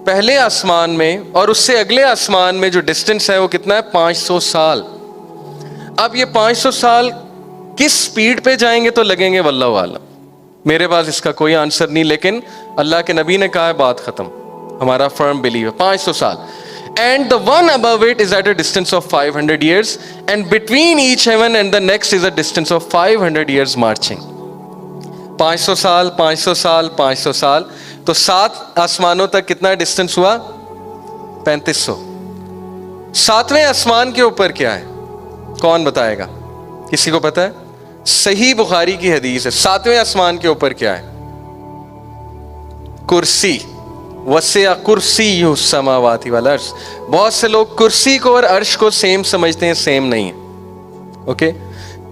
پہلے آسمان میں اور اس سے اگلے آسمان میں جو ڈسٹینس ہے وہ کتنا ہے؟ 500 سال. اب یہ 500 سال کس سپیڈ پہ جائیں گے تو لگیں گے واللہ عالم. میرے پاس اس کا کوئی آنسر نہیں، لیکن اللہ کے نبی نے کہا ہے بات ختم. ہمارا فرم بلیو ہے 500 سال. And the one above it is at a distance of 500 years, and between each heaven and the next is a distance of 500 years marching. 500 سال 500 سال 500 سال، تو 7 آسمانوں تک کتنا ڈسٹینس ہوا؟ 3500. 7ویں آسمان کے اوپر کیا ہے؟ کون بتائے گا؟ کسی کو پتا ہے؟ صحیح بخاری کی حدیث ہے. 7ویں آسمان کے اوپر کیا ہے؟ کرسی. وسع کرسی السماوات والارض. بہت سے لوگ کرسی کو اور عرش کو سیم سمجھتے ہیں، سیم نہیں ہے. اوکے،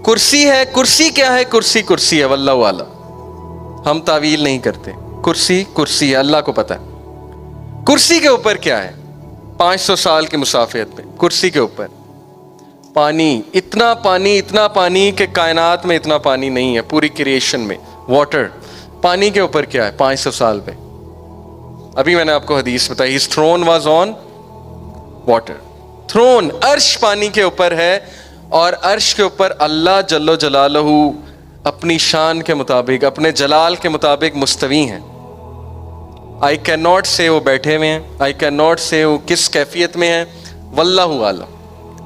کرسی ہے. کرسی کیا ہے؟ کرسی کرسی ہے، واللہ اعلم. ہم تعویل نہیں کرتے. کرسی کرسی ہے، اللہ کو پتہ ہے. کرسی کے اوپر کیا ہے؟ 500 سال کی مسافت پہ کرسی کے اوپر پانی. اتنا پانی کہ کائنات میں اتنا پانی نہیں ہے پوری کریشن میں. واٹر. پانی کے اوپر کیا ہے 500 سال پہ؟ ابھی میں نے آپ کو حدیث بتائی. His throne was on water. throne عرش پانی کے اوپر ہے، اور عرش کے اوپر اللہ جل جلالہ اپنی شان کے مطابق، اپنے جلال کے مطابق مستوی ہیں. I cannot say وہ بیٹھے ہوئے ہیں. I cannot say وہ کس کیفیت میں ہیں، واللہ عالم.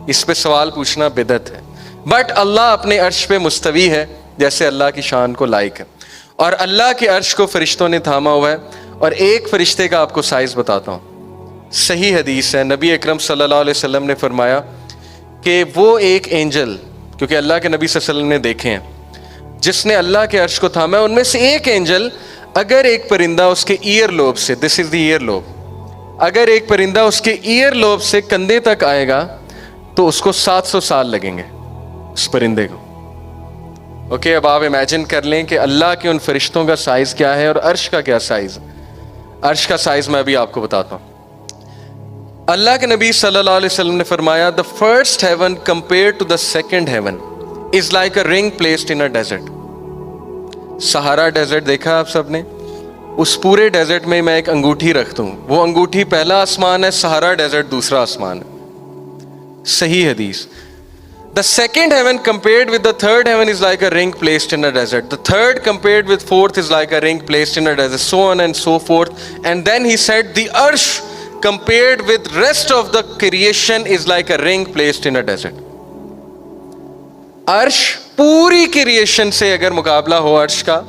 اس پہ سوال پوچھنا بدعت ہے. بٹ اللہ اپنے عرش پہ مستوی ہے جیسے اللہ کی شان کو لائق ہے. اور اللہ کے عرش کو فرشتوں نے تھاما ہوا ہے. اور ایک فرشتے کا آپ کو سائز بتاتا ہوں. صحیح حدیث ہے، نبی اکرم صلی اللہ علیہ وسلم نے فرمایا کہ وہ ایک اینجل، کیونکہ اللہ کے نبی صلی اللہ علیہ وسلم نے دیکھے ہیں، جس نے اللہ کے عرش کو تھاما ہے، ان میں سے ایک اینجل، اگر ایک پرندہ اس کے ایئر لوب سے، دس از دی ایئر لوب، اگر ایک پرندہ اس کے ایئر لوب سے کندھے تک آئے گا تو اس کو 700 سال لگیں گے اس پرندے کو. اوکے، اب آپ امیجن کر لیں کہ اللہ کے ان فرشتوں کا سائز کیا ہے اور عرش کا کیا سائز ہے. عرش کا سائز میں ابھی آپ کو بتاتا ہوں. اللہ کے نبی صلی اللہ علیہ وسلم نے فرمایا the first heaven compared to the second heaven is like a ring placed in a desert. سہارا ڈیزرٹ دیکھا آپ سب نے؟ اس پورے ڈیزرٹ میں میں ایک انگوٹھی رکھتا ہوں، وہ انگوٹھی پہلا آسمان ہے، سہارا ڈیزرٹ دوسرا آسمان ہے. صحیح حدیث. The second heaven compared with the third heaven is like a ring placed in a desert. The third compared with fourth is like a ring placed in a desert, so on and so forth. And then he said, the arsh compared with rest of the creation is like a ring placed in a desert. عرش پوری creation سے اگر مقابلہ ہو عرش کا،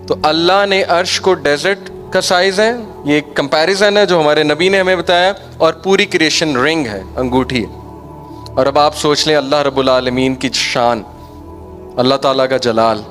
تو اللہ نے عرش کو ڈیزرٹ کا سائز ہے، یہ ایک کمپیریزن ہے جو ہمارے نبی نے ہمیں بتایا، اور پوری کریشن رنگ ہے، انگوٹھی ہے. اور اب آپ سوچ لیں اللہ رب العالمین کی شان، اللہ تعالیٰ کا جلال.